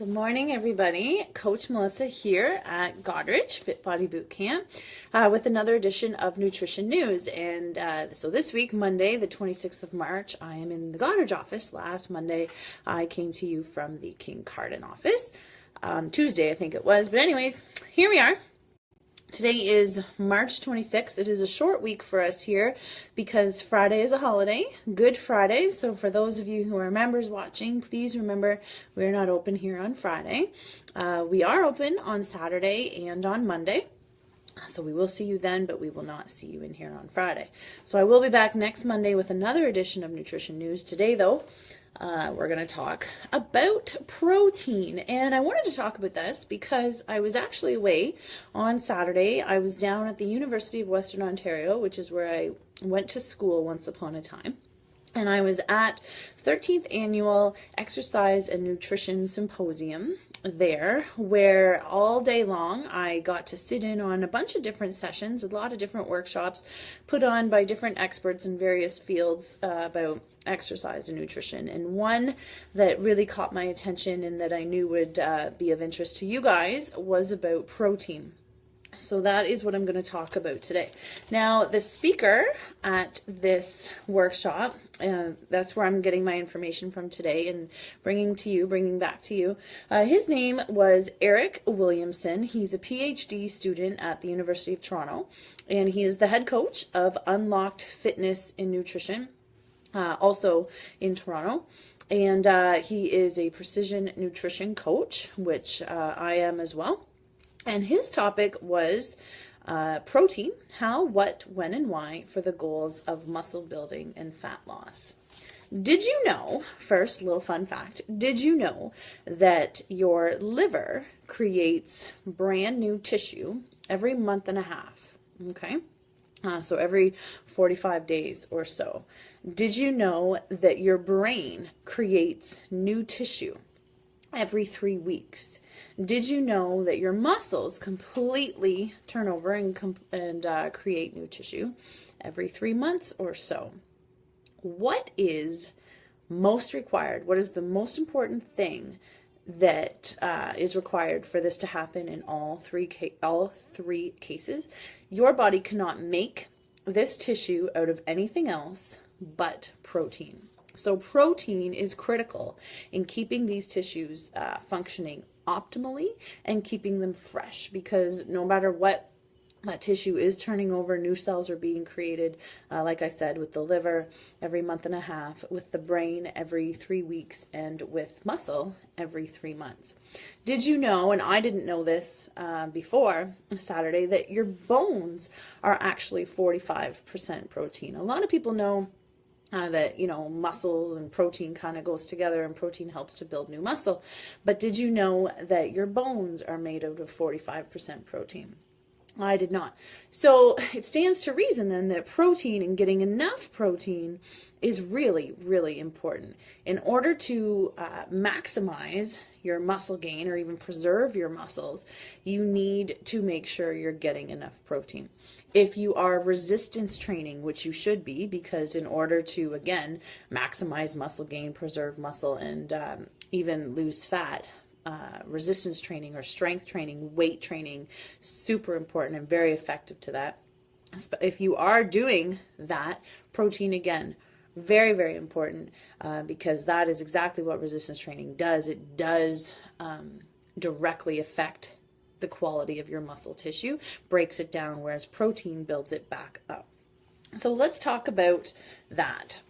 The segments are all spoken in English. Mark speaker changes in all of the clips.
Speaker 1: Good morning, everybody. Coach Melissa here at Goddard Fit Body Boot Camp with another edition of Nutrition News. And so this week, Monday, the 26th of March, I am in the Goddard office. Last Monday, I came to you from the King Carden office. Tuesday, I think it was. But anyways, here we are. Today is March 26th. It is a short week for us here because Friday is a holiday, Good Friday. So for those of you who are members watching, please remember we're not open here on Friday. We are open on Saturday and on Monday. So we will see you then, but we will not see you in here on Friday. So I will be back next Monday with another edition of Nutrition News. Today, though, we're going to talk about protein. And I wanted to talk about this because I was actually away on Saturday. I was down at the University of Western Ontario, which is where I went to school once upon a time. And I was at 13th Annual Exercise and Nutrition Symposium there, where all day long I got to sit in on a bunch of different sessions, a lot of different workshops put on by different experts in various fields about exercise and nutrition. And one that really caught my attention and that I knew would be of interest to you guys was about protein. So that is what I'm going to talk about today. Now, the speaker at this workshop, that's where I'm getting my information from today and bringing back to you. His name was Eric Williamson. He's a PhD student at the University of Toronto, and he is the head coach of Unlocked Fitness in Nutrition, also in Toronto. And he is a precision nutrition coach, which I am as well. And his topic was protein, how, what, when, and why for the goals of muscle building and fat loss. Did you know, first little fun fact, did you know that your liver creates brand new tissue every month and a half? Okay, so every 45 days or so. Did you know that your brain creates new tissue every 3 weeks? Did you know that your muscles completely turn over and create new tissue every 3 months or so? What is most required? What is the most important thing that is required for this to happen in all three cases? Your body cannot make this tissue out of anything else but protein. So protein is critical in keeping these tissues functioning optimally and keeping them fresh, because no matter what that tissue is turning over, new cells are being created, like I said, with the liver every month and a half, with the brain every 3 weeks, and with muscle every 3 months. Did you know, and I didn't know this before Saturday, that your bones are actually 45% protein? A lot of people know that, muscle and protein kind of goes together, and protein helps to build new muscle. But did you know that your bones are made out of 45% protein? I did not. So it stands to reason then that protein and getting enough protein is really, really important. In order to maximize your muscle gain or even preserve your muscles, you need to make sure you're getting enough protein. If you are resistance training, which you should be, because in order to, again, maximize muscle gain, preserve muscle, and even lose fat, resistance training or strength training, weight training, super important and very effective to that. If you are doing that, protein, again, very, very important, because that is exactly what resistance training does. It does directly affect the quality of your muscle tissue, breaks it down, whereas protein builds it back up. So let's talk about that.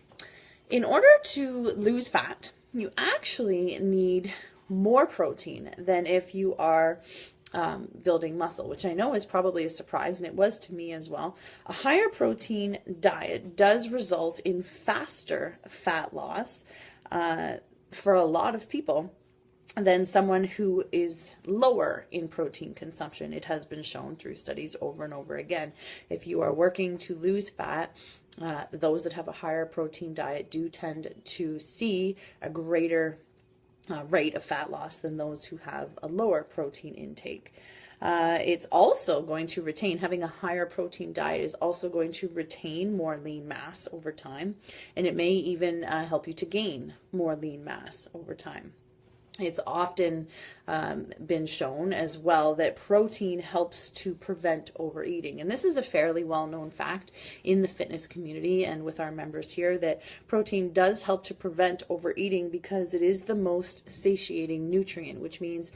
Speaker 1: In order to lose fat, you actually need more protein than if you are building muscle, which I know is probably a surprise, and it was to me as well. A higher protein diet does result in faster fat loss for a lot of people than someone who is lower in protein consumption. It has been shown through studies over and over again. If you are working to lose fat, those that have a higher protein diet do tend to see a greater rate of fat loss than those who have a lower protein intake. It's also going to retain, having a higher protein diet is also going to retain more lean mass over time, and it may even help you to gain more lean mass over time. It's often been shown as well that protein helps to prevent overeating. And this is a fairly well-known fact in the fitness community and with our members here, that protein does help to prevent overeating because it is the most satiating nutrient, which means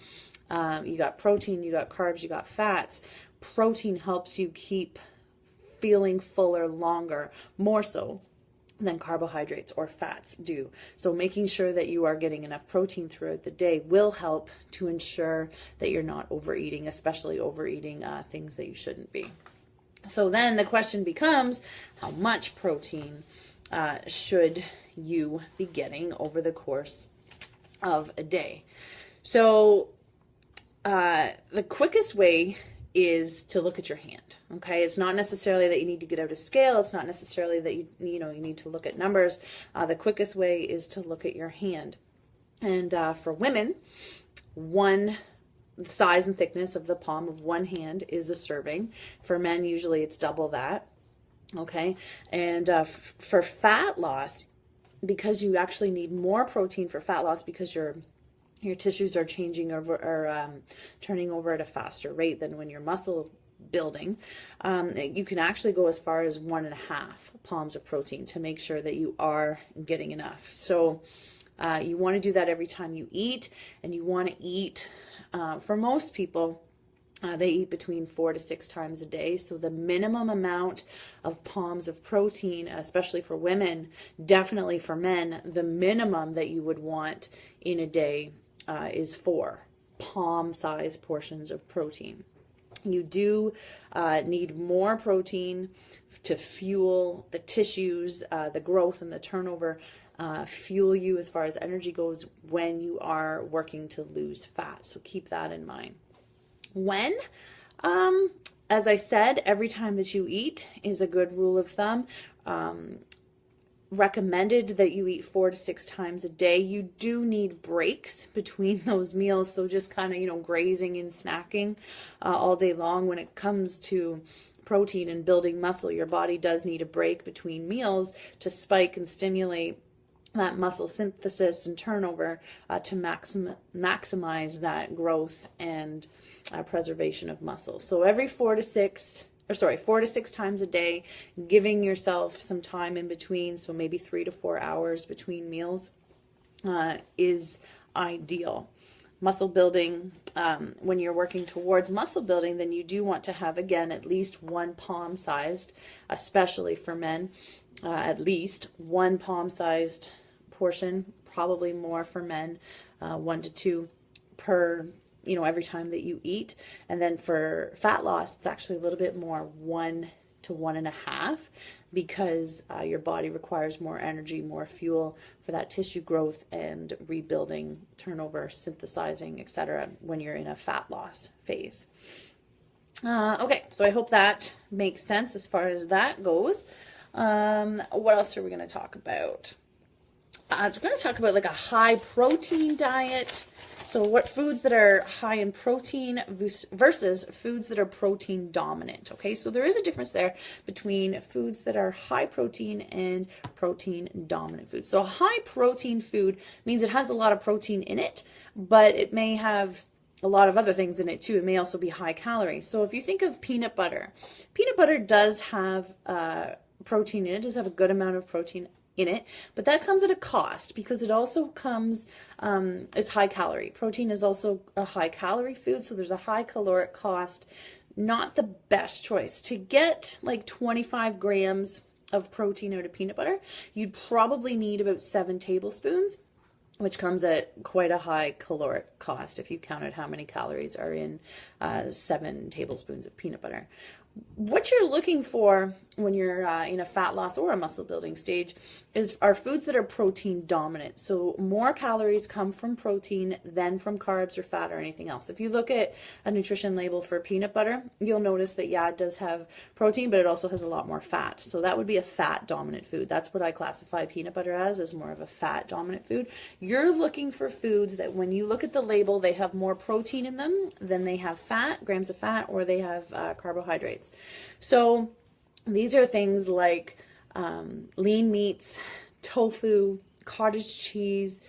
Speaker 1: you got protein, you got carbs, you got fats. Protein helps you keep feeling fuller longer, more so than carbohydrates or fats do. So making sure that you are getting enough protein throughout the day will help to ensure that you're not overeating, especially overeating things that you shouldn't be. So then the question becomes, how much protein should you be getting over the course of a day? So the quickest way is to look at your hand. Okay, it's not necessarily that you need to get out a scale. It's not necessarily that you need to look at numbers. The quickest way is to look at your hand. And for women, the size and thickness of the palm of one hand is a serving. For men, usually it's double that. Okay, and for fat loss, because you actually need more protein for fat loss because your tissues are changing over or turning over at a faster rate than when you're muscle building, you can actually go as far as 1.5 palms of protein to make sure that you are getting enough. So you want to do that every time you eat, and you want to eat, for most people, they eat between 4 to 6 times a day. So the minimum amount of palms of protein, especially for women, definitely for men, the minimum that you would want in a day is 4 palm-sized portions of protein. You do need more protein to fuel the tissues, the growth and the turnover, fuel you as far as energy goes when you are working to lose fat. So keep that in mind. When? As I said, every time that you eat is a good rule of thumb. Recommended that you eat 4 to 6 times a day. You do need breaks between those meals, so just kind of grazing and snacking all day long. When it comes to protein and building muscle, your body does need a break between meals to spike and stimulate that muscle synthesis and turnover to maximize that growth and preservation of muscle. So every 4 to 6 times a day, giving yourself some time in between, so maybe 3 to 4 hours between meals, is ideal. Muscle building, when you're working towards muscle building, then you do want to have, again, at least 1 palm-sized, especially for men, at least 1 palm-sized portion, probably more for men, 1 to 2 per every time that you eat. And then for fat loss, it's actually a little bit more, 1 to 1.5, because your body requires more energy, more fuel for that tissue growth and rebuilding, turnover, synthesizing, etc. when you're in a fat loss phase. Okay, so I hope that makes sense as far as that goes. What else are we going to talk about? We're going to talk about like a high protein diet. So what foods that are high in protein versus foods that are protein dominant. Okay, so there is a difference there between foods that are high protein and protein dominant foods. So a high protein food means it has a lot of protein in it, but it may have a lot of other things in it too. It may also be high calories. So if you think of peanut butter does have protein in it, does have a good amount of protein in it, but that comes at a cost because it also comes, it's high calorie. Protein is also a high calorie food, so there's a high caloric cost. Not the best choice. To get like 25 grams of protein out of peanut butter, you'd probably need about 7 tablespoons, which comes at quite a high caloric cost if you counted how many calories are in 7 tablespoons of peanut butter. What you're looking for when you're in a fat loss or a muscle building stage are foods that are protein dominant. So more calories come from protein than from carbs or fat or anything else. If you look at a nutrition label for peanut butter, you'll notice that, yeah, it does have protein, but it also has a lot more fat. So that would be a fat dominant food. That's what I classify peanut butter as more of a fat dominant food. You're looking for foods that when you look at the label, they have more protein in them than they have fat, grams of fat, or they have carbohydrates. So these are things like lean meats, tofu, cottage cheese,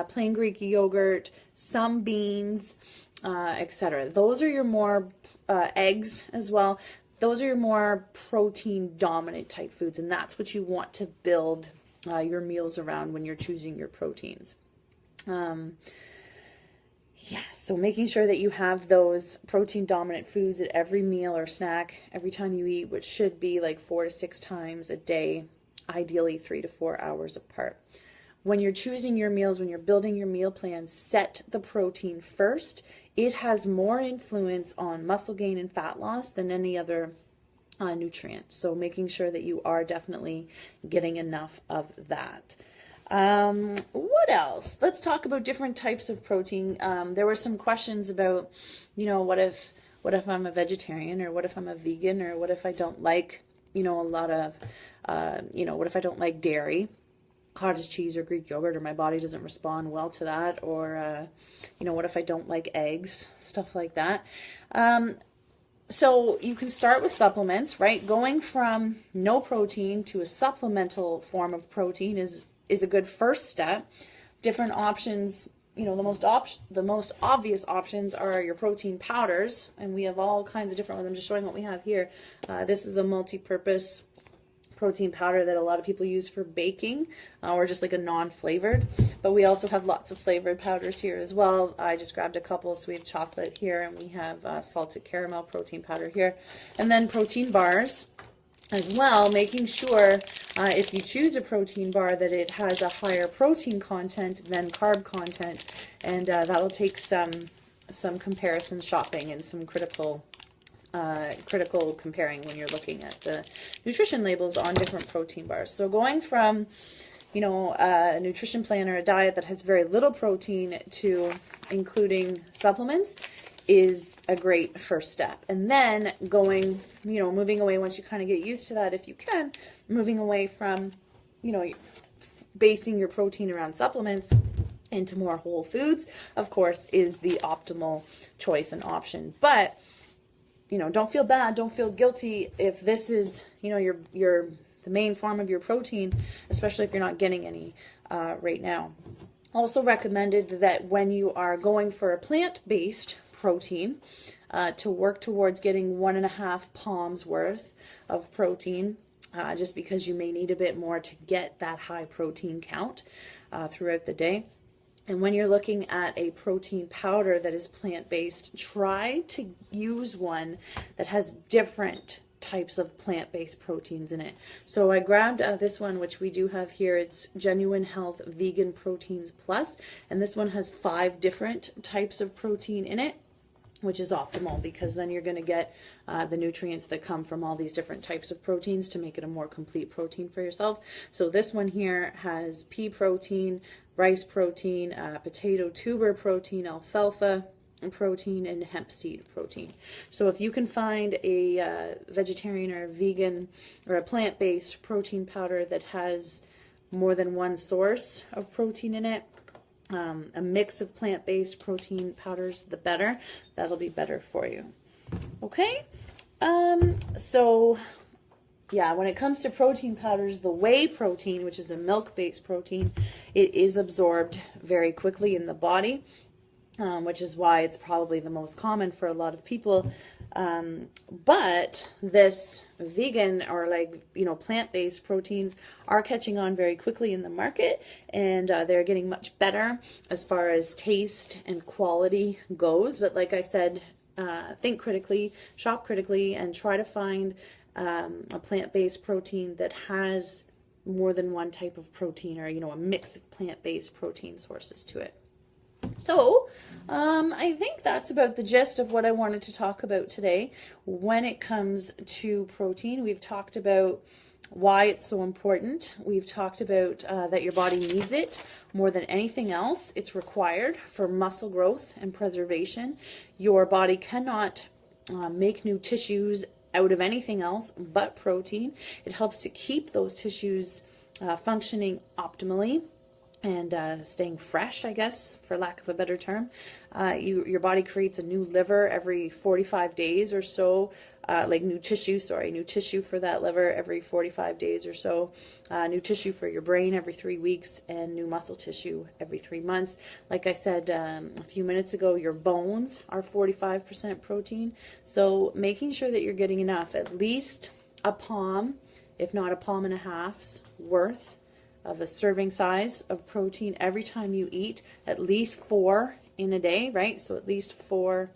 Speaker 1: plain Greek yogurt, some beans, etc. Those are your more eggs as well. Those are your more protein dominant type foods, and that's what you want to build your meals around when you're choosing your proteins. Yeah, so making sure that you have those protein dominant foods at every meal or snack every time you eat, which should be like 4 to 6 times a day, ideally 3 to 4 hours apart. When you're choosing your meals, when you're building your meal plan, set the protein first. It has more influence on muscle gain and fat loss than any other nutrient. So making sure that you are definitely getting enough of that. What else? Let's talk about different types of protein. There were some questions about, what if I'm a vegetarian, or what if I'm a vegan, or what if I don't like, a lot of, what if I don't like dairy, cottage cheese, or Greek yogurt, or my body doesn't respond well to that, or, what if I don't like eggs, stuff like that. So you can start with supplements, right? Going from no protein to a supplemental form of protein is a good first step. Different options, the most obvious options are your protein powders, and we have all kinds of different ones. I'm just showing what we have here. This is a multi-purpose protein powder that a lot of people use for baking, or just like a non-flavored, but we also have lots of flavored powders here as well. I just grabbed a couple. So we have chocolate here, and we have salted caramel protein powder here, and then protein bars as well, making sure if you choose a protein bar that it has a higher protein content than carb content, and that'll take some comparison shopping and some critical comparing when you're looking at the nutrition labels on different protein bars. So going from a nutrition plan or a diet that has very little protein to including supplements is a great first step. And then moving away, once you kind of get used to that, if you can, moving away from, basing your protein around supplements into more whole foods, of course, is the optimal choice and option. But, don't feel bad, don't feel guilty if this is, the main form of your protein, especially if you're not getting any right now. Also recommended that when you are going for a plant-based protein, to work towards getting 1.5 palms worth of protein, just because you may need a bit more to get that high protein count throughout the day. And when you're looking at a protein powder that is plant-based, try to use one that has different types of plant-based proteins in it. So I grabbed this one, which we do have here. It's Genuine Health Vegan Proteins Plus, and this one has 5 different types of protein in it, which is optimal because then you're going to get the nutrients that come from all these different types of proteins to make it a more complete protein for yourself. So this one here has pea protein, rice protein, potato tuber protein, alfalfa protein, and hemp seed protein. So if you can find a vegetarian or a vegan or a plant-based protein powder that has more than one source of protein in it, a mix of plant-based protein powders, the better. That'll be better for you. Okay? So yeah, when it comes to protein powders, the whey protein, which is a milk-based protein, it is absorbed very quickly in the body, which is why it's probably the most common for a lot of people. But this vegan or plant-based proteins are catching on very quickly in the market, and they're getting much better as far as taste and quality goes. But like I said, think critically, shop critically, and try to find a plant-based protein that has more than one type of protein, or a mix of plant-based protein sources to it. So I think that's about the gist of what I wanted to talk about today. When it comes to protein, we've talked about why it's so important. We've talked about that your body needs it more than anything else. It's required for muscle growth and preservation. Your body cannot make new tissues out of anything else but protein. It helps to keep those tissues functioning optimally. and staying fresh, I guess, for lack of a better term. Your body creates a new liver every 45 days or so, like new tissue for that liver every 45 days or so, new tissue for your brain every 3 weeks, and new muscle tissue every 3 months. Like I said a few minutes ago, your bones are 45% protein, so making sure that you're getting enough, at least a palm, if not a palm and a half's worth of a serving size of protein every time you eat, at least 4 in a day, right? So at least 4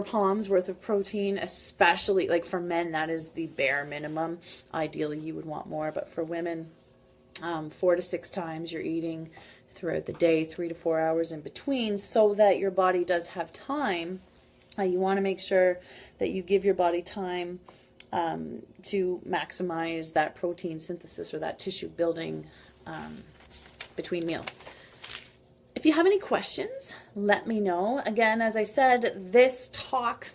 Speaker 1: palms worth of protein, especially like for men, that is the bare minimum. Ideally, you would want more, but for women, 4 to 6 times you're eating throughout the day, 3 to 4 hours in between, so that your body does have time. You want to make sure that you give your body time to maximize that protein synthesis or that tissue building between meals. If you have any questions, let me know. Again, as I said, this talk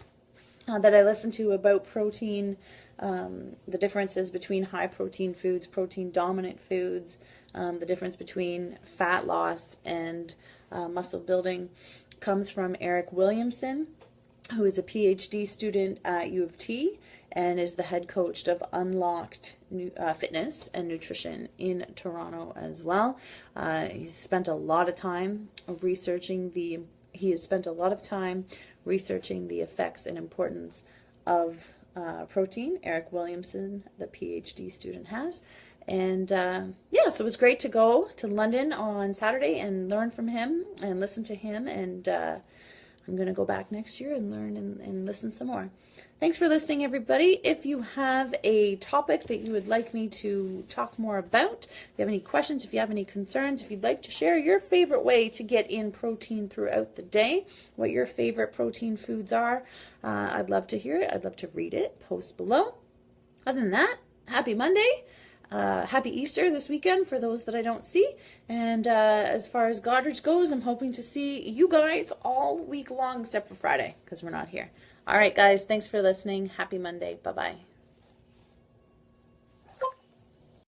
Speaker 1: that I listened to about protein, the differences between high protein foods, protein dominant foods, the difference between fat loss and muscle building, comes from Eric Williamson, who is a PhD student at U of T and is the head coach of Unlocked Fitness and Nutrition in Toronto as well. He's spent a lot of time researching the effects and importance of protein. Eric Williamson, the PhD student, has. And yeah, so it was great to go to London on Saturday and learn from him and listen to him, and I'm going to go back next year and learn and listen some more. Thanks for listening, everybody. If you have a topic that you would like me to talk more about, if you have any questions, if you have any concerns, if you'd like to share your favorite way to get in protein throughout the day, what your favorite protein foods are, I'd love to hear it. I'd love to read it. Post below. Other than that, happy Monday. Happy Easter this weekend for those that I don't see. And as far as Godridge goes, I'm hoping to see you guys all week long except for Friday because we're not here. All right, guys, thanks for listening. Happy Monday. Bye-bye.